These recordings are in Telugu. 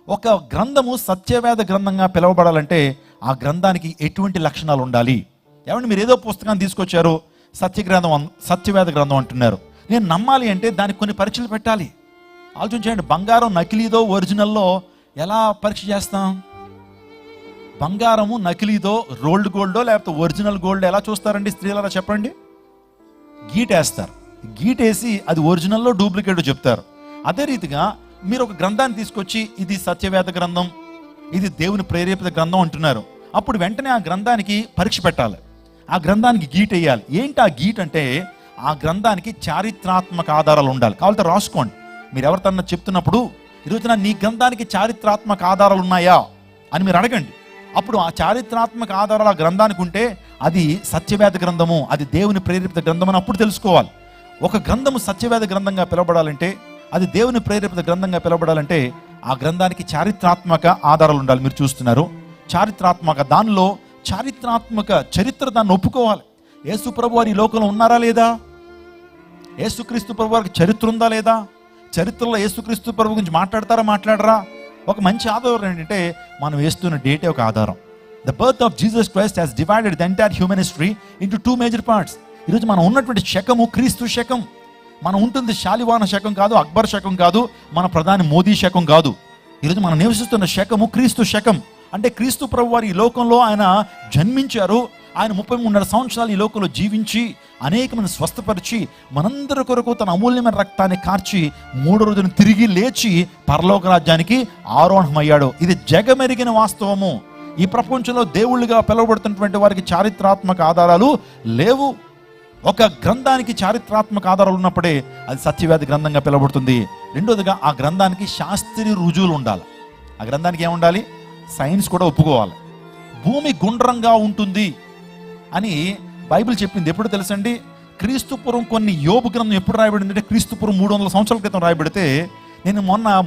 ఒక గ్రంథము సత్యవేద గ్రంథంగా పిలువబడాలంటే ఆ గ్రంథానికి ఎటువంటి లక్షణాలు ఉండాలి? ఏమంటే మీరు ఏదో పుస్తకాన్ని తీసుకొచ్చారు, సత్యవేద గ్రంథం అంటున్నారు. నేను నమ్మాలి అంటే దానికి కొన్ని పరీక్షలు పెట్టాలి. ఆలోచించండి, బంగారం నకిలీదో ఒరిజినల్లో ఎలా పరీక్ష చేస్తాం? బంగారము నకిలీదో, రోల్డ్ గోల్డో లేకపోతే ఒరిజినల్ గోల్డ్ ఎలా చూస్తారండి స్త్రీలరా చెప్పండి? గీటేస్తారు. గీటేసి అది ఒరిజినల్లో డూప్లికేట్ చెప్తారు. అదే రీతిగా మీరు ఒక గ్రంథాన్ని తీసుకొచ్చి ఇది సత్యవేద గ్రంథం, ఇది దేవుని ప్రేరేపిత గ్రంథం అంటున్నారు. అప్పుడు వెంటనే ఆ గ్రంథానికి పరీక్ష పెట్టాలి, ఆ గ్రంథానికి గీట్ వేయాలి. ఏంటి ఆ గీట్ అంటే ఆ గ్రంథానికి చారిత్రాత్మక ఆధారాలు ఉండాలి. కావాలంటే రాసుకోండి. మీరు ఎవరితోన్నా చెప్తున్నప్పుడు ఈరోజున నీ గ్రంథానికి చారిత్రాత్మక ఆధారాలు ఉన్నాయా అని మీరు అడగండి. అప్పుడు ఆ చారిత్రాత్మక ఆధారాలు ఆ గ్రంథానికి ఉంటే అది సత్యవేద గ్రంథము, అది దేవుని ప్రేరేపిత గ్రంథం అని అప్పుడు తెలుసుకోవాలి. ఒక గ్రంథము సత్యవేద గ్రంథంగా పిలువబడాలంటే, అది దేవుని ప్రేరేపిత గ్రంథంగా పిలువబడాలంటే ఆ గ్రంథానికి చారిత్రాత్మక ఆధారాలు ఉండాలి. మీరు చూస్తున్నారు చారిత్రాత్మక, దానిలో చారిత్రాత్మక చరిత్ర దాన్ని ఒప్పుకోవాలి. యేసు ప్రభు వారు ఈ లోకంలో ఉన్నారా లేదా? యేసుక్రీస్తు ప్రభు వారికి చరిత్ర ఉందా లేదా? చరిత్రలో యేసుక్రీస్తు ప్రభు గురించి మాట్లాడరా? ఒక మంచి ఆధారం ఏంటంటే మనం వేస్తున్న డేటే ఒక ఆధారం. The birth of Jesus Christ has divided the entire human history into 2 major parts. ఈరోజు మనం ఉన్నటువంటి శకము క్రీస్తు శకం. మనం ఉంటుంది శాలివాన శకం కాదు, అక్బర్ శకం కాదు, మన ప్రధాని మోదీ శకం కాదు. ఈరోజు మనం నివసిస్తున్న శకము క్రీస్తు శకం. అంటే క్రీస్తు ప్రభు వారు ఈ లోకంలో ఆయన జన్మించారు. ఆయన 33 సంవత్సరాలు ఈ లోకంలో జీవించి అనేకమంది స్వస్థపరిచి మనందరి కొరకు తన అమూల్యమైన రక్తాన్ని కార్చి 3వ రోజున తిరిగి లేచి పరలోక రాజ్యానికి ఆరోహణమయ్యాడు. ఇది జగమెరిగిన వాస్తవము. ఈ ప్రపంచంలో దేవుళ్ళుగా పిలువబడుతున్నటువంటి వారికి చారిత్రాత్మక ఆధారాలు లేవు. ఒక గ్రంథానికి చారిత్రాత్మక ఆధారాలు ఉన్నప్పుడే అది సత్యవేద గ్రంథంగా పిలువబడుతుంది. రెండోదిగా ఆ గ్రంథానికి శాస్త్రీయ రుజువులు ఉండాలి. ఆ గ్రంథానికి ఏముండాలి? సైన్స్ కూడా ఒప్పుకోవాలి. భూమి గుండ్రంగా ఉంటుంది అని బైబిల్ చెప్పింది ఎప్పుడు తెలుసండి? క్రీస్తుపురం కొన్ని యోబు గ్రంథం ఎప్పుడు రాయబడింది అంటే క్రీస్తుపురం 300 సంవత్సరాల క్రితం రాయబడితే, నేను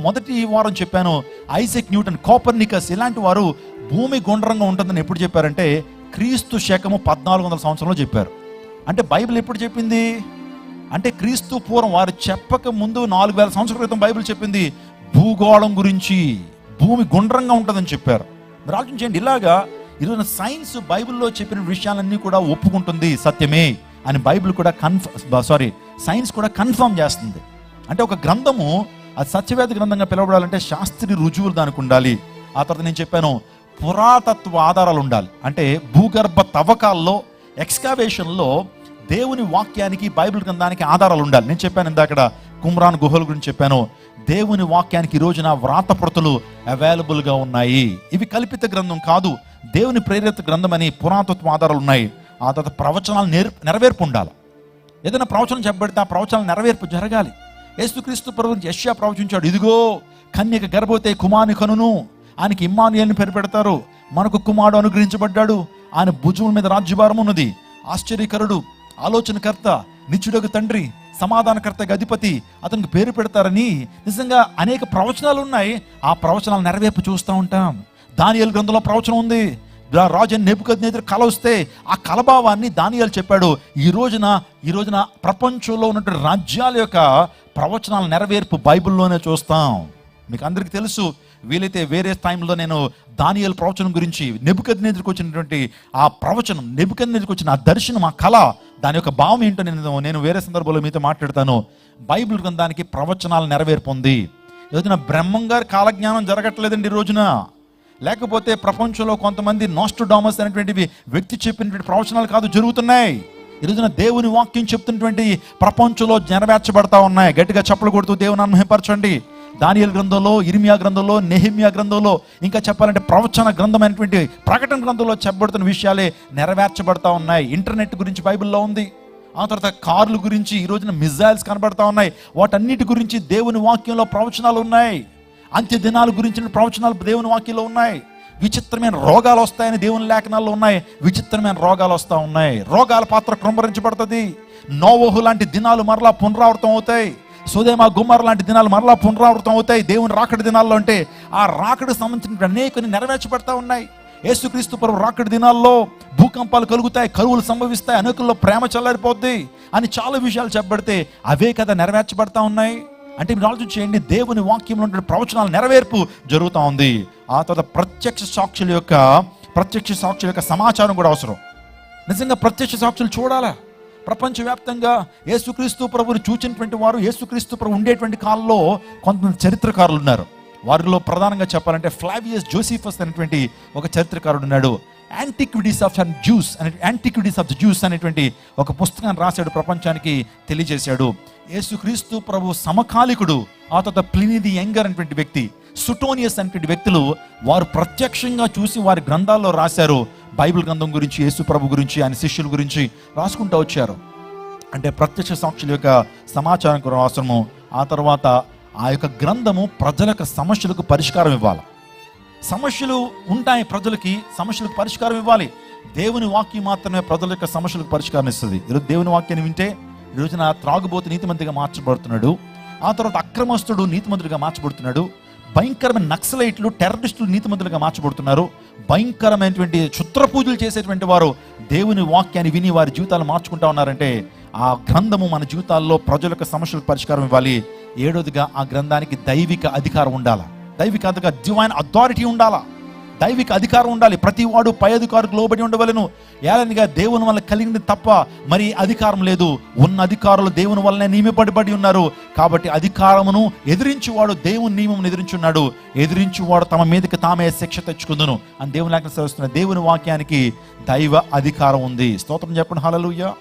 మొదటి వారం చెప్పాను, ఐజాక్ న్యూటన్, కోపర్నికస్ ఇలాంటి వారు భూమి గుండ్రంగా ఉంటుందని ఎప్పుడు చెప్పారంటే క్రీస్తు శకము 1400 సంవత్సరంలో చెప్పారు. అంటే బైబిల్ ఎప్పుడు చెప్పింది అంటే క్రీస్తు పూర్వం, వారు చెప్పక ముందు 4000 సంవత్సరాల క్రితం బైబిల్ చెప్పింది భూగోళం గురించి, భూమి గుండ్రంగా ఉంటుందని చెప్పారు. మీరు ఆలోచించండి, ఇలాగా ఈరోజు సైన్స్ బైబిల్లో చెప్పిన విషయాలన్నీ కూడా ఒప్పుకుంటుంది, సత్యమే అని బైబిల్ కూడా సైన్స్ కూడా కన్ఫర్మ్ చేస్తుంది. అంటే ఒక గ్రంథము అది సత్యవేద గ్రంథంగా పిలువబడాలంటే శాస్త్రీయ రుజువులు దానికి ఉండాలి. ఆ తర్వాత నేను చెప్పాను పురాతత్వ ఆధారాలు ఉండాలి. అంటే భూగర్భ తవ్వకాల్లో, ఎక్స్కావేషన్లో దేవుని వాక్యానికి, బైబిల్ గ్రంథానికి ఆధారాలు ఉండాలి. నేను చెప్పాను ఇందాక కుమ్రాన్ గుహల గురించి చెప్పాను. దేవుని వాక్యానికి ఈ రోజున వ్రాతప్రతులు అవైలబుల్గా ఉన్నాయి. ఇవి కల్పిత గ్రంథం కాదు, దేవుని ప్రేరిత గ్రంథం అని పురాతత్వ ఆధారాలు ఉన్నాయి. ఆ తర్వాత ప్రవచనాలు నెరవేర్పు ఉండాలి. ఏదైనా ప్రవచనం చెప్పబడితే ఆ ప్రవచనాలు నెరవేర్పు జరగాలి. యేసుక్రీస్తు ప్రభు యెషయా ప్రవచించాడు, ఇదిగో కన్యక గర్భవతి కుమారుని కనును, ఆయనకి ఇమ్మానుయేలుని పేరు పెడతారు, మనకు కుమారుడు అనుగ్రహించబడ్డాడు, ఆయన భుజముల మీద రాజ్యభారం ఉన్నది, ఆశ్చర్యకరుడు, ఆలోచనకర్త, నిత్యుడగు తండ్రి, సమాధానకర్తగా అధిపతి, అతనికి పేరు పెడతారని నిజంగా అనేక ప్రవచనాలు ఉన్నాయి. ఆ ప్రవచనాలు నెరవేర్పు చూస్తూ ఉంటాం. దానియేలు గ్రంథంలో ప్రవచనం ఉంది, రాజు నెబుకద్నెజరు కల వస్తే ఆ కలభావాన్ని దానియేలు చెప్పాడు. ఈ రోజున ప్రపంచంలో ఉన్నటువంటి రాజ్యాల యొక్క ప్రవచనాల నెరవేర్పు బైబిల్లోనే చూస్తాం. మీకు అందరికీ తెలుసు, వీలైతే వేరే టైంలో నేను దానియేలు ప్రవచనం గురించి, నెబుకద్నెజరుకు వచ్చినటువంటి ఆ ప్రవచనం, నెబుకద్నెజరుకు వచ్చిన ఆ దర్శనం, ఆ కళ, దాని యొక్క భావం ఏంటో నేను వేరే సందర్భంలో మీతో మాట్లాడతాను. బైబిల్ గ్రంథానికి ప్రవచనాలు నెరవేర్పు ఉంది. ఈరోజున బ్రహ్మంగారి కాలజ్ఞానం జరగట్లేదండి ఈ రోజున. లేకపోతే ప్రపంచంలో కొంతమంది నోస్ట్రడామస్ అనేటువంటి వ్యక్తి చెప్పినటువంటి ప్రవచనాలు కాదు జరుగుతున్నాయి. ఈ రోజున దేవుని వాక్యం చెప్తున్నటువంటి ప్రపంచంలో నెరవేర్చబడతా ఉన్నాయి. గట్టిగా చప్పలు కొడుతూ దేవుని మహిమపరచండి. దానియేలు గ్రంథంలో, ఇర్మియా గ్రంథంలో, నెహెమ్యా గ్రంథంలో, ఇంకా చెప్పాలంటే ప్రవచన గ్రంథం అయినటువంటి ప్రకటన గ్రంథంలో చెప్పబడుతున్న విషయాలే నెరవేర్చబడతా ఉన్నాయి. ఇంటర్నెట్ గురించి బైబిల్లో ఉంది. ఆ తర్వాత కార్ల గురించి, ఈ రోజున మిజైల్స్ కనబడతా ఉన్నాయి. వాటన్నిటి గురించి దేవుని వాక్యంలో ప్రవచనాలు ఉన్నాయి. అంత్య దినాల గురించిన ప్రవచనాలు దేవుని వాక్యంలో ఉన్నాయి. విచిత్రమైన రోగాలు వస్తాయని దేవుని లేఖనాల్లో ఉన్నాయి. విచిత్రమైన రోగాలు వస్తూ ఉన్నాయి. రోగాల పాత్ర కృంభరించబడుతుంది. నోవహు లాంటి దినాలు మరలా పునరావృతం అవుతాయి. సొదొమ గొమొర్రా లాంటి దినాలు మరలా పునరావృతం అవుతాయి దేవుని రాకడి దినాల్లో. అంటే ఆ రాకడికి సంబంధించిన అనేకన్ని నెరవేర్చబడతా ఉన్నాయి. యేసుక్రీస్తు ప్రభు రాకడి దినాల్లో భూకంపాలు కలుగుతాయి, కరువులు సంభవిస్తాయి, అనేకుల్లో ప్రేమ చల్లారిపోద్ది అని చాలా విషయాలు చెప్పబడితే అవే కదా నెరవేర్చబడతా ఉన్నాయి. అంటే మీరు ఆలోచన చేయండి, దేవుని వాక్యంలో ఉండే ప్రవచనాల నెరవేర్పు జరుగుతూ ఉంది. ఆ తర్వాత ప్రత్యక్ష సాక్షుల యొక్క సమాచారం కూడా అవసరం. నిజంగా ప్రత్యక్ష సాక్షులు చూడాలా. ప్రపంచవ్యాప్తంగా యేసుక్రీస్తు ప్రభువుని చూచినటువంటి వారు, యేసుక్రీస్తు ప్రభు ఉండేటువంటి కాలంలో కొంతమంది చరిత్రకారులు ఉన్నారు. వారిలో ప్రధానంగా చెప్పాలంటే ఫ్లావియస్ జోసిఫస్ అనేటువంటి ఒక చరిత్రకారుడు ఉన్నాడు. యాంటిక్విటీస్ ఆఫ్ ద జ్యూస్ అనేటువంటి ఒక పుస్తకాన్ని రాశాడు, ప్రపంచానికి తెలియజేశాడు. యేసుక్రీస్తు ప్రభు సమకాలికుడు, ఆ తర్వాత ప్లినీ ది యంగర్ అనేటువంటి వ్యక్తి, సుటోనియస్ అనేటువంటి వ్యక్తులు వారు ప్రత్యక్షంగా చూసి వారి గ్రంథాల్లో రాశారు. బైబిల్ గ్రంథం గురించి, యేసు ప్రభు గురించి, ఆయన శిష్యుల గురించి రాసుకుంటూ వచ్చారు. అంటే ప్రత్యక్ష సాక్షుల యొక్క సమాచారం కూడా అవసరము. ఆ తర్వాత ఆ యొక్క గ్రంథము ప్రజల యొక్క సమస్యలకు పరిష్కారం ఇవ్వాలి. సమస్యలు ఉంటాయి, ప్రజలకి సమస్యలకు పరిష్కారం ఇవ్వాలి. దేవుని వాక్యం మాత్రమే ప్రజల యొక్క సమస్యలకు పరిష్కారం ఇస్తుంది. ఈరోజు దేవుని వాక్యాన్ని వింటే ఈ రోజున త్రాగుబోతు నీతిమంతుడిగా మార్చబడుతున్నాడు. ఆ తర్వాత అక్రమస్తుడు నీతిమంతుడిగా మార్చబడుతున్నాడు. భయంకరమైన నక్సలైట్లు, టెర్రరిస్టులు నీతిమంతులుగా మార్చబడుతున్నారు. భయంకరమైనటువంటి క్షుద్ర పూజలు చేసేటువంటి వారు దేవుని వాక్యాన్ని విని వారి జీవితాలు మార్చుకుంటా ఉన్నారంటే ఆ గ్రంథము మన జీవితాల్లో ప్రజల యొక్క సమస్యలకు పరిష్కారం ఇవ్వాలి. ఏడోదిగా ఆ గ్రంథానికి దైవిక అధికారం ఉండాలా. డివైన్ అథారిటీ ఉండాలా. దైవిక అధికారం ఉండాలి. ప్రతి వాడు పై అధికారికి లోబడి ఉండవలను. ఏలనిగా దేవుని వల్ల కలిగింది తప్ప మరి అధికారం లేదు. ఉన్న అధికారులు దేవుని వల్లనే నియమింపబడి ఉన్నారు. కాబట్టి అధికారమును ఎదిరించువాడు దేవుని నియమమును ఎదిరించున్నాడు. ఎదిరించువాడు తమ మీదకి తామే శిక్ష తెచ్చుకుందును అని దేవుని వాక్యం సెలవిస్తున్న. దేవుని వాక్యానికి దైవ అధికారం ఉంది. స్తోత్రం చెప్పండి. హల్లెలూయా.